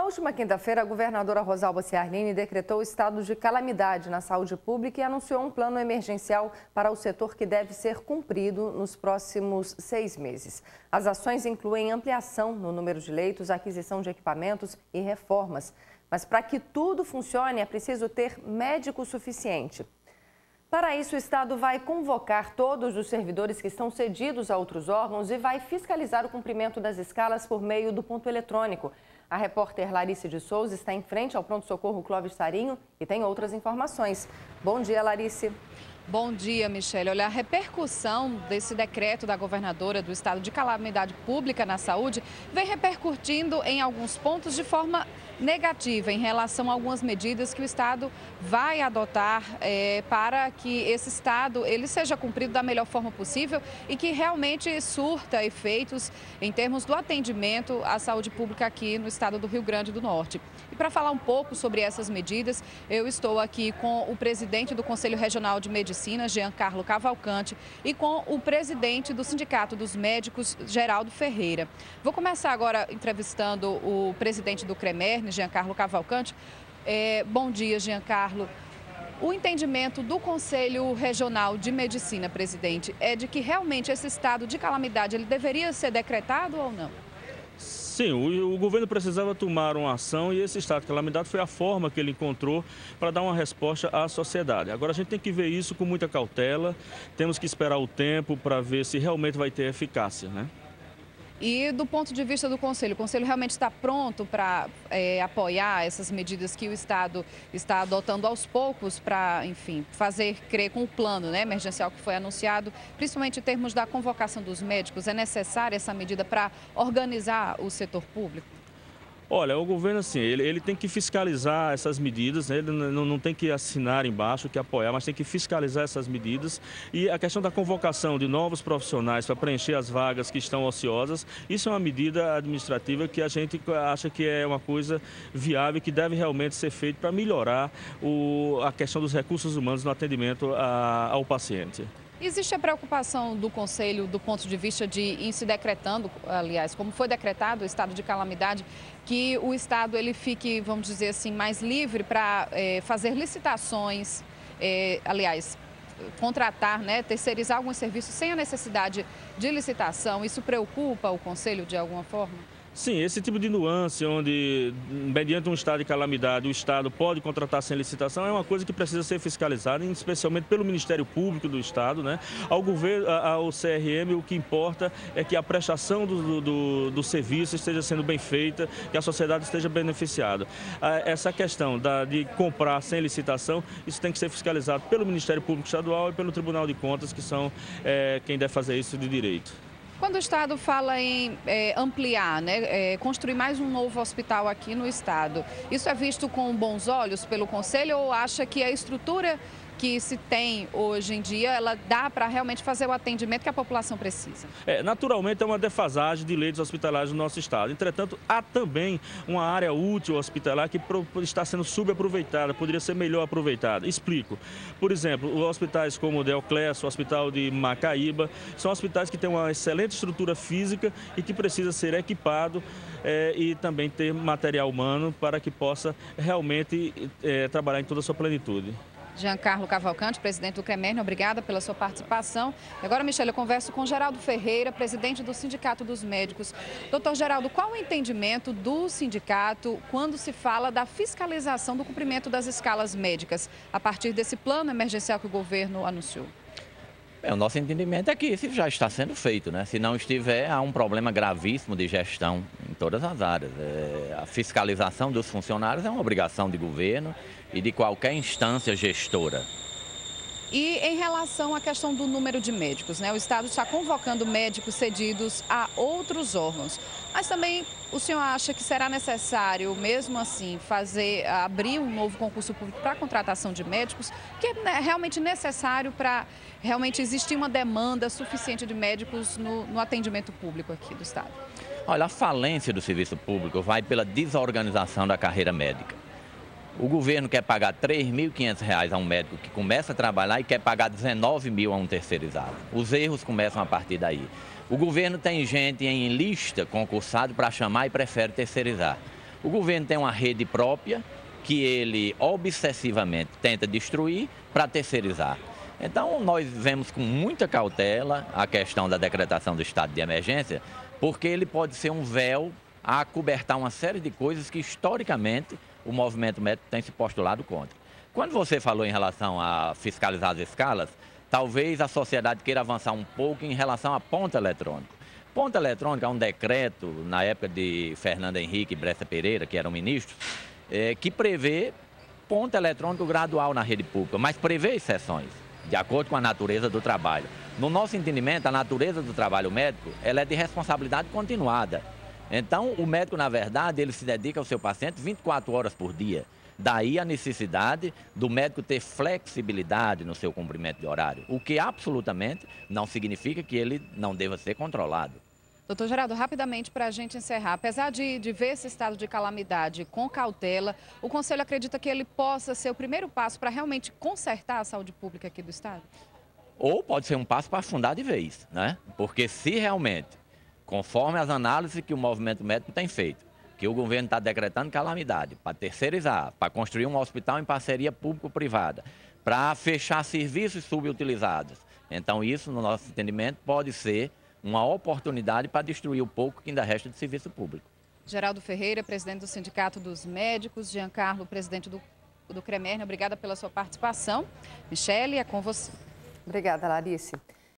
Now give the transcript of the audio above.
última quinta-feira, a governadora Rosalba Ciarline decretou estado de calamidade na saúde pública e anunciou um plano emergencial para o setor que deve ser cumprido nos próximos 6 meses. As ações incluem ampliação no número de leitos, aquisição de equipamentos e reformas. Mas para que tudo funcione, é preciso ter médico suficiente. Para isso, o Estado vai convocar todos os servidores que estão cedidos a outros órgãos e vai fiscalizar o cumprimento das escalas por meio do ponto eletrônico. A repórter Larice de Souza está em frente ao pronto-socorro Clóvis Sarinho e tem outras informações. Bom dia, Larice. Bom dia, Michele. Olha, a repercussão desse decreto da governadora do estado de calamidade pública na saúde vem repercutindo em alguns pontos de forma negativa em relação a algumas medidas que o estado vai adotar para que esse estado ele seja cumprido da melhor forma possível e que realmente surta efeitos em termos do atendimento à saúde pública aqui no estado do Rio Grande do Norte. E para falar um pouco sobre essas medidas, eu estou aqui com o presidente do Conselho Regional de Medicina, Giancarlo Cavalcante, e com o presidente do Sindicato dos Médicos, Geraldo Ferreira. Vou começar agora entrevistando o presidente do CREMERNE, Giancarlo Cavalcante. Bom dia, Giancarlo. O entendimento do Conselho Regional de Medicina, presidente, é de que realmente esse estado de calamidade ele deveria ser decretado ou não? Sim, o governo precisava tomar uma ação e esse estado de calamidade foi a forma que ele encontrou para dar uma resposta à sociedade. Agora a gente tem que ver isso com muita cautela, temos que esperar o tempo para ver se realmente vai ter eficácia, né? E do ponto de vista do Conselho, o Conselho realmente está pronto para apoiar essas medidas que o Estado está adotando aos poucos para, enfim, fazer crer com o plano, né, emergencial que foi anunciado, principalmente em termos da convocação dos médicos? É necessária essa medida para organizar o setor público? Olha, o governo, assim, ele tem que fiscalizar essas medidas, né? Ele não tem que assinar embaixo, que apoiar, mas tem que fiscalizar essas medidas. E a questão da convocação de novos profissionais para preencher as vagas que estão ociosas, isso é uma medida administrativa que a gente acha que é uma coisa viável, que deve realmente ser feita para melhorar a questão dos recursos humanos no atendimento ao paciente. Existe a preocupação do Conselho do ponto de vista de ir se decretando, aliás, como foi decretado o estado de calamidade, que o estado ele fique, vamos dizer assim, mais livre para fazer licitações, aliás, contratar, né, terceirizar alguns serviços sem a necessidade de licitação. Isso preocupa o Conselho de alguma forma? Sim, esse tipo de nuance onde, mediante um estado de calamidade, o Estado pode contratar sem licitação é uma coisa que precisa ser fiscalizada, especialmente pelo Ministério Público do Estado, né? Ao governo, ao CRM, o que importa é que a prestação do serviço esteja sendo bem feita, que a sociedade esteja beneficiada. Essa questão de comprar sem licitação, isso tem que ser fiscalizado pelo Ministério Público Estadual e pelo Tribunal de Contas, que são quem deve fazer isso de direito. Quando o Estado fala em ampliar, né, construir mais um novo hospital aqui no Estado, isso é visto com bons olhos pelo Conselho ou acha que a estrutura que se tem hoje em dia, ela dá para realmente fazer o atendimento que a população precisa? Naturalmente é uma defasagem de leitos hospitalares no nosso estado. Entretanto, há também uma área útil hospitalar que está sendo subaproveitada, poderia ser melhor aproveitada. Explico. Por exemplo, hospitais como o Deoclésio, o Hospital de Macaíba, são hospitais que têm uma excelente estrutura física e que precisa ser equipado e também ter material humano para que possa realmente trabalhar em toda a sua plenitude. Giancarlo Cavalcante, presidente do CREMERNE, obrigada pela sua participação. E agora, Michele, eu converso com Geraldo Ferreira, presidente do Sindicato dos Médicos. Doutor Geraldo, qual o entendimento do sindicato quando se fala da fiscalização do cumprimento das escalas médicas, a partir desse plano emergencial que o governo anunciou? O nosso entendimento é que isso já está sendo feito, né? Se não estiver, há um problema gravíssimo de gestão em todas as áreas. A fiscalização dos funcionários é uma obrigação de governo e de qualquer instância gestora. E em relação à questão do número de médicos, né? O Estado está convocando médicos cedidos a outros órgãos. Mas também o senhor acha que será necessário, mesmo assim, abrir um novo concurso público para a contratação de médicos, que é realmente necessário para realmente existir uma demanda suficiente de médicos no atendimento público aqui do Estado? Olha, a falência do serviço público vai pela desorganização da carreira médica. O governo quer pagar R$ 3.500 a um médico que começa a trabalhar e quer pagar R$ 19.000 a um terceirizado. Os erros começam a partir daí. O governo tem gente em lista concursado para chamar e prefere terceirizar. O governo tem uma rede própria que ele obsessivamente tenta destruir para terceirizar. Então, nós vemos com muita cautela a questão da decretação do estado de emergência, porque ele pode ser um véu a acobertar uma série de coisas que, historicamente, o movimento médico tem se postulado contra. Quando você falou em relação a fiscalizar as escalas, talvez a sociedade queira avançar um pouco em relação à ponta eletrônica. Ponta eletrônica é um decreto, na época de Fernando Henrique e Bressa Pereira, que eram ministros, que prevê ponta eletrônica gradual na rede pública, mas prevê exceções, de acordo com a natureza do trabalho. No nosso entendimento, a natureza do trabalho médico, ela é de responsabilidade continuada. Então, o médico, na verdade, ele se dedica ao seu paciente 24 horas por dia. Daí a necessidade do médico ter flexibilidade no seu cumprimento de horário, o que absolutamente não significa que ele não deva ser controlado. Doutor Geraldo, rapidamente para a gente encerrar, apesar de ver esse estado de calamidade com cautela, o Conselho acredita que ele possa ser o primeiro passo para realmente consertar a saúde pública aqui do Estado? Ou pode ser um passo para afundar de vez, né? Porque se realmente, conforme as análises que o movimento médico tem feito, que o governo está decretando calamidade para terceirizar, para construir um hospital em parceria público-privada, para fechar serviços subutilizados. Então isso, no nosso entendimento, pode ser uma oportunidade para destruir o pouco que ainda resta de serviço público. Geraldo Ferreira, presidente do Sindicato dos Médicos, Giancarlo, presidente do CREMERNE, obrigada pela sua participação. Michele, é com você. Obrigada, Larice.